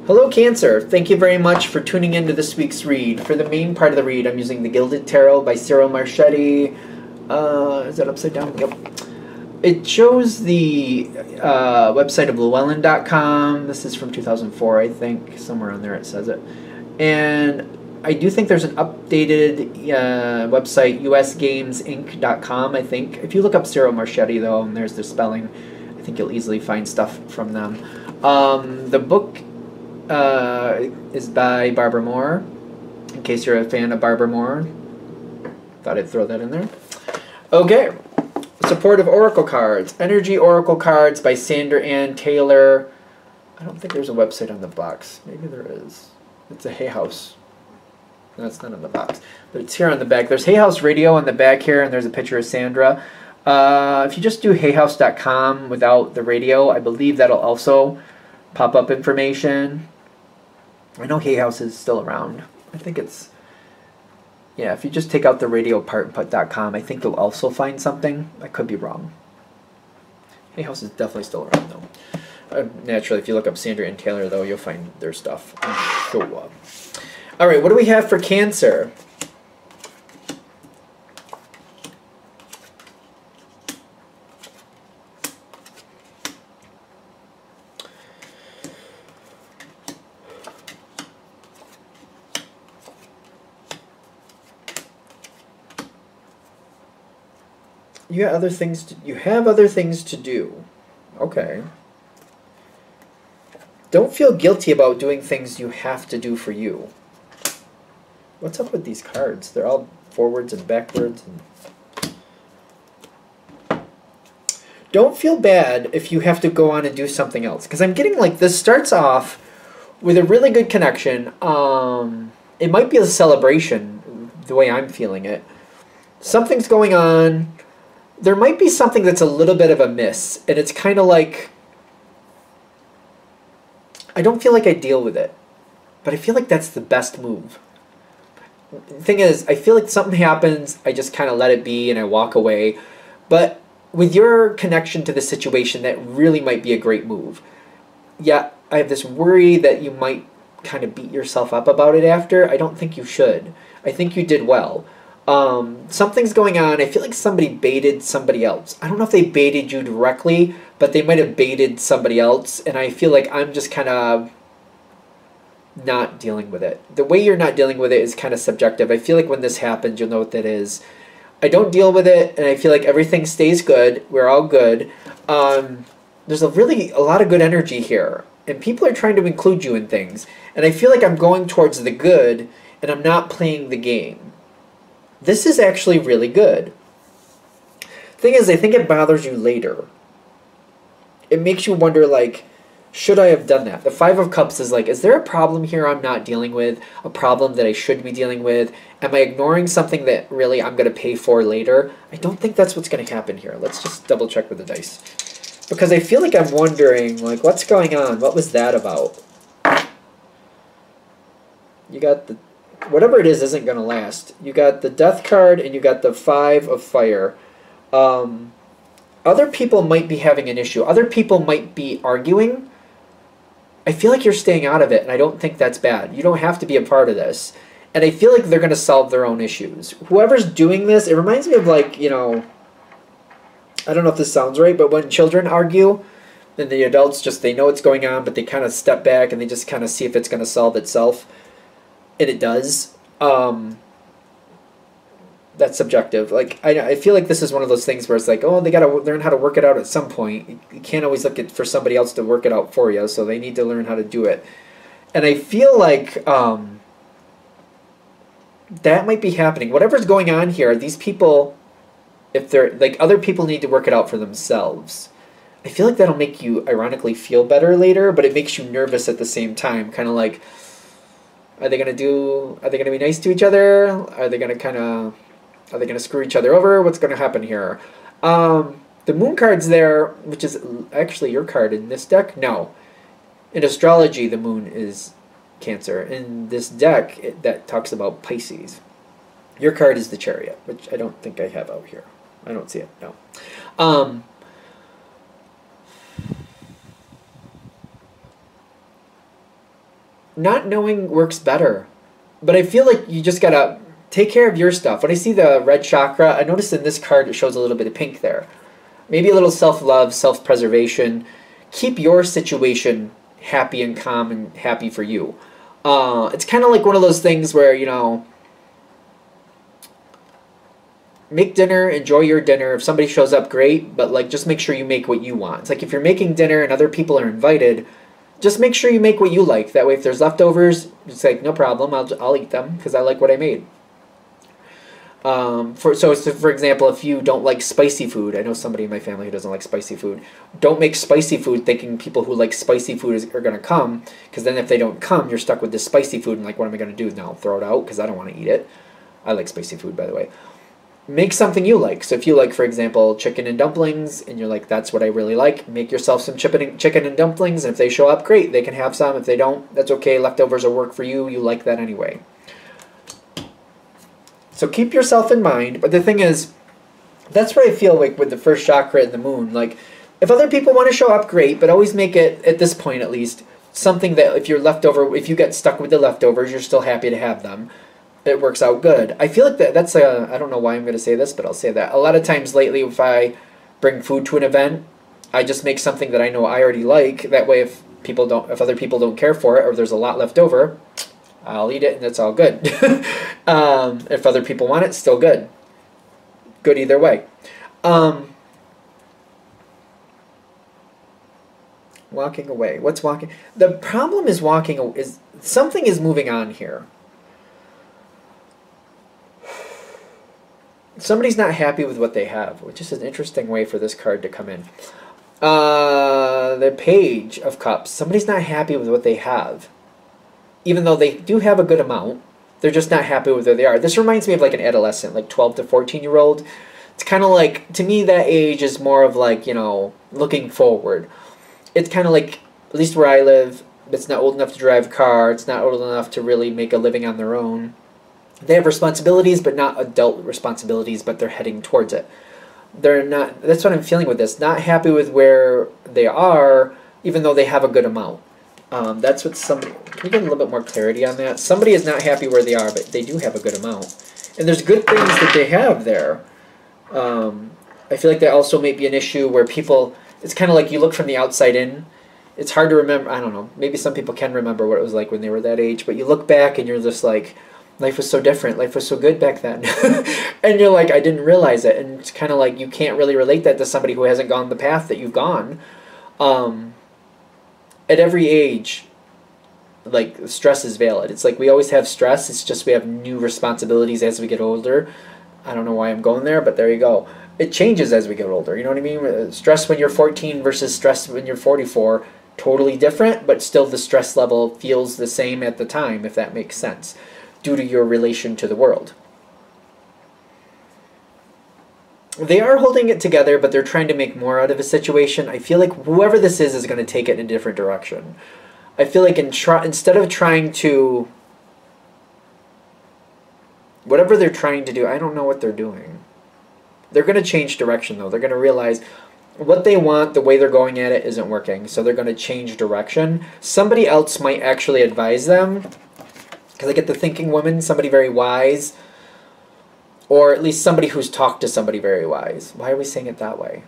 Hello, Cancer. Thank you very much for tuning in to this week's read. For the main part of the read, I'm using The Gilded Tarot by Cyril Marchetti. Is that upside down? Yep. It shows the website of Llewellyn.com. This is from 2004, I think. Somewhere on there it says it. And I do think there's an updated website, usgamesinc.com, I think. If you look up Cyril Marchetti, though, and there's the spelling, I think you'll easily find stuff from them. The book is by Barbara Moore, in case you're a fan of Barbara Moore. Thought I'd throw that in there. Okay. Supportive Oracle Cards. Energy Oracle Cards by Sandra Ann Taylor. I don't think there's a website on the box. Maybe there is. It's a Hay House. No, it's not on the box. But it's here on the back. There's Hay House Radio on the back here, and there's a picture of Sandra. If you just do hayhouse.com without the radio, I believe that'll also pop up information. I know Hay House is still around. I think it's... Yeah, if you just take out the radio part and put .com, I think you'll also find something. I could be wrong. Hay House is definitely still around, though. Naturally, if you look up Sandra and Taylor, though, you'll find their stuff. I'm sure. All right, what do we have for Cancer? You have other things to do. Okay. Don't feel guilty about doing things you have to do for you. What's up with these cards? They're all forwards and backwards. Don't feel bad if you have to go on and do something else. Because I'm getting like this starts off with a really good connection. It might be a celebration, the way I'm feeling it. Something's going on. There might be something that's a little bit of a miss, and it's kind of like, I don't feel like I deal with it, but I feel like that's the best move. The thing is, I feel like something happens, I just kind of let it be, and I walk away, but with your connection to the situation, that really might be a great move. Yeah, I have this worry that you might kind of beat yourself up about it after. I don't think you should. I think you did well. Something's going on. I feel like somebody baited somebody else. I don't know if they baited you directly, but they might have baited somebody else, and I feel like I'm just kind of not dealing with it. The way you're not dealing with it is kind of subjective. I feel like when this happens, you'll know what that is. I don't deal with it, and I feel like everything stays good. We're all good. There's a lot of good energy here, and people are trying to include you in things, and I feel like I'm going towards the good, and I'm not playing the game. This is actually really good. Thing is, I think it bothers you later. It makes you wonder, like, should I have done that? The Five of Cups is like, is there a problem here I'm not dealing with? A problem that I should be dealing with? Am I ignoring something that really I'm going to pay for later? I don't think that's what's going to happen here. Let's just double check with the dice. Because I feel like I'm wondering, like, what's going on? What was that about? You got the... Whatever it is isn't going to last. You got the Death card and you got the Five of Fire. Other people might be having an issue. Other people might be arguing. I feel like you're staying out of it, and I don't think that's bad. You don't have to be a part of this. And I feel like they're going to solve their own issues. Whoever's doing this, it reminds me of, like, you know, I don't know if this sounds right, but when children argue, then the adults just, they know what's going on, but they kind of step back and they just kind of see if it's going to solve itself. And it does. That's subjective. Like, I feel like this is one of those things where it's like, oh, they got to learn how to work it out at some point. You can't always look for somebody else to work it out for you, so they need to learn how to do it. And I feel like that might be happening. Whatever's going on here, these people, if they're, like, other people need to work it out for themselves. I feel like that'll make you, ironically, feel better later, but it makes you nervous at the same time. Kind of like, are they going to be nice to each other? Are they going to screw each other over? What's going to happen here? The Moon card's there, which is actually your card in this deck. No. In astrology, the Moon is Cancer. In this deck, that talks about Pisces. Your card is the Chariot, which I don't think I have out here. I don't see it, no. not knowing works better. But I feel like you just gotta take care of your stuff. When I see the red chakra, I noticed in this card it shows a little bit of pink there. Maybe a little self-love, self-preservation. Keep your situation happy and calm and happy for you. It's kind of like one of those things where, you know, make dinner, enjoy your dinner. If somebody shows up, great, but like just make sure you make what you want. It's like if you're making dinner and other people are invited, just make sure you make what you like. That way if there's leftovers, it's like, no problem, I'll eat them because I like what I made. For example, if you don't like spicy food, I know somebody in my family who doesn't like spicy food, don't make spicy food thinking people who like spicy food are going to come, because then if they don't come, you're stuck with this spicy food and like, what am I going to do now? Throw it out because I don't want to eat it. I like spicy food, by the way. Make something you like. So if you like, for example, chicken and dumplings, and you're like, that's what I really like, make yourself some chicken and dumplings, and if they show up, great, they can have some. If they don't, that's okay, leftovers will work for you, you like that anyway. So keep yourself in mind, but the thing is, that's where I feel like with the first chakra and the moon, like, if other people want to show up, great, but always make it, at this point at least, something that if you're leftover, if you get stuck with the leftovers, you're still happy to have them. It works out good. I feel like that's I don't know why I'm going to say this, but I'll say that. A lot of times lately, if I bring food to an event, I just make something that I know I already like. That way, if other people don't care for it, or there's a lot left over, I'll eat it and it's all good. If other people want it, still good. Good either way. Walking away. What's walking? The problem is something is moving on here. Somebody's not happy with what they have, which is an interesting way for this card to come in. The Page of Cups. Somebody's not happy with what they have. Even though they do have a good amount, they're just not happy with where they are. This reminds me of like an adolescent, like 12 to 14-year-old. It's kind of like, to me, that age is more of like, you know, looking forward. It's kind of like, at least where I live, it's not old enough to drive a car. It's not old enough to really make a living on their own. They have responsibilities, but not adult responsibilities, but they're heading towards it. They're not, that's what I'm feeling with this, not happy with where they are, even though they have a good amount. That's what somebody, can we get a little bit more clarity on that? Somebody is not happy where they are, but they do have a good amount. And there's good things that they have there. I feel like that also may be an issue where people, it's kind of like you look from the outside in. It's hard to remember, I don't know, maybe some people can remember what it was like when they were that age, but you look back and you're just like, life was so different. Life was so good back then. And you're like, I didn't realize it. And it's kind of like you can't really relate that to somebody who hasn't gone the path that you've gone. At every age, like, stress is valid. It's like we always have stress. It's just we have new responsibilities as we get older. I don't know why I'm going there, but there you go. It changes as we get older. You know what I mean? Stress when you're 14 versus stress when you're 44, totally different, but still the stress level feels the same at the time, if that makes sense, due to your relation to the world. They are holding it together, but they're trying to make more out of a situation. I feel like whoever this is going to take it in a different direction. I feel like instead of trying to... whatever they're trying to do, I don't know what they're doing. They're going to change direction, though. They're going to realize what they want, the way they're going at it, isn't working. So they're going to change direction. Somebody else might actually advise them. Because I get the thinking woman, somebody very wise, or at least somebody who's talked to somebody very wise. Why are we saying it that way?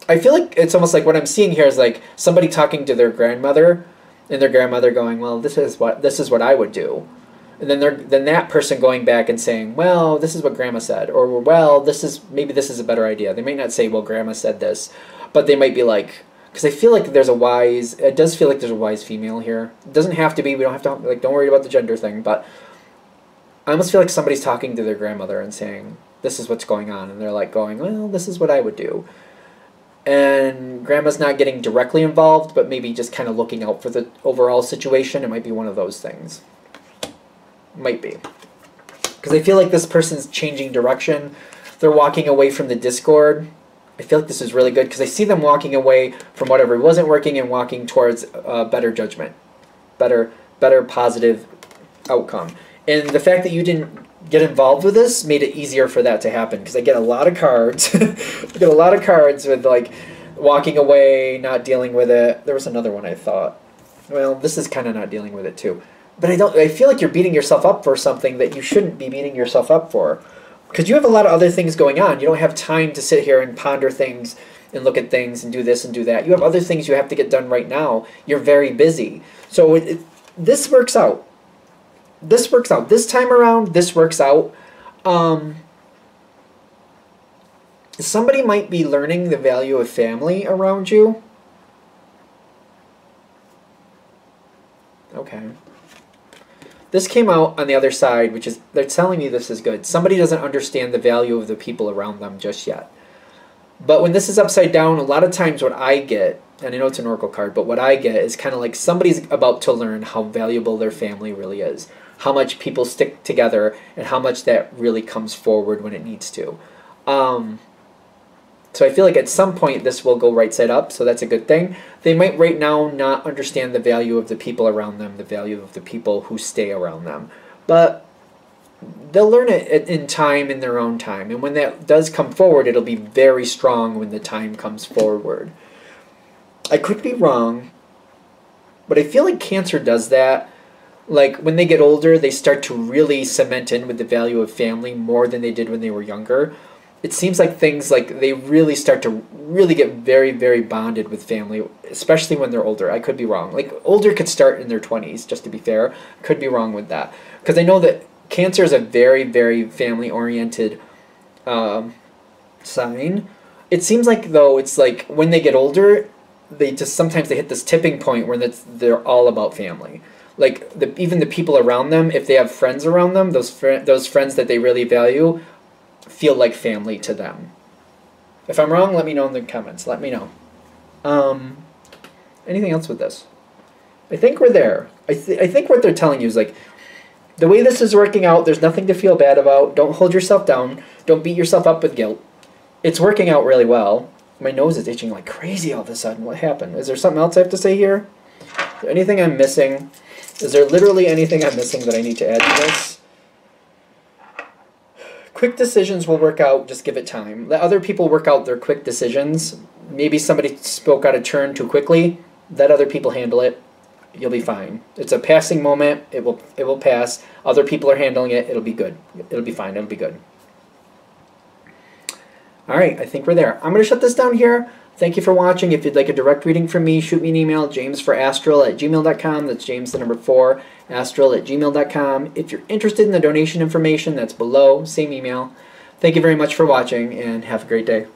I feel like it's almost like what I'm seeing here is like somebody talking to their grandmother, and their grandmother going, "Well, this is what I would do," and then that person going back and saying, "Well, this is what Grandma said," or "Well, maybe this is a better idea." They might not say, "Well, Grandma said this," but they might be like. Because I feel like it does feel like there's a wise female here. It doesn't have to be, we don't have to, like, don't worry about the gender thing, but I almost feel like somebody's talking to their grandmother and saying, this is what's going on, and they're like going, well, this is what I would do. And Grandma's not getting directly involved, but maybe just kind of looking out for the overall situation. It might be one of those things. Might be. Because I feel like this person's changing direction. They're walking away from the discord. I feel like this is really good because I see them walking away from whatever wasn't working and walking towards better judgment, better positive outcome. And the fact that you didn't get involved with this made it easier for that to happen because I get a lot of cards. I get a lot of cards with like walking away, not dealing with it. There was another one I thought. Well, this is kind of not dealing with it too. But I feel like you're beating yourself up for something that you shouldn't be beating yourself up for. Because you have a lot of other things going on. You don't have time to sit here and ponder things and look at things and do this and do that. You have other things you have to get done right now. You're very busy. So this works out. This works out. This time around, this works out. Somebody might be learning the value of family around you. Okay. This came out on the other side, which is, they're telling me this is good. Somebody doesn't understand the value of the people around them just yet. But when this is upside down, a lot of times what I get, and I know it's an oracle card, but what I get is kind of like somebody's about to learn how valuable their family really is. How much people stick together and how much that really comes forward when it needs to. So I feel like at some point this will go right side up, so that's a good thing. They might right now not understand the value of the people around them, the value of the people who stay around them. But they'll learn it in time, in their own time. And when that does come forward, it'll be very strong when the time comes forward. I could be wrong, but I feel like Cancer does that. Like when they get older, they start to really cement in with the value of family more than they did when they were younger. It seems like things like they really start to really get very, very bonded with family, especially when they're older. I could be wrong. Like older could start in their 20s, just to be fair. Could be wrong with that. Because I know that Cancer is a very, very family-oriented sign. It seems like, though, it's like when they get older, sometimes they hit this tipping point where they're all about family. Like even the people around them, if they have friends around them, those friends that they really value feel like family to them. If I'm wrong, let me know in the comments. Let me know. Anything else with this? I think we're there. I think what they're telling you is like, the way this is working out, there's nothing to feel bad about. Don't hold yourself down. Don't beat yourself up with guilt. It's working out really well. My nose is itching like crazy all of a sudden. What happened? Is there something else I have to say here? Is there anything I'm missing? Is there literally anything I'm missing that I need to add to this? Quick decisions will work out, just give it time. Let other people work out their quick decisions. Maybe somebody spoke out of turn too quickly. Let other people handle it. You'll be fine. It's a passing moment. It will pass. Other people are handling it. It'll be good. It'll be fine. It'll be good. All right, I think we're there. I'm going to shut this down here. Thank you for watching. If you'd like a direct reading from me, shoot me an email, jamesforastral@gmail.com. That's James, the number 4, astral@gmail.com. If you're interested in the donation information, that's below. Same email. Thank you very much for watching, and have a great day.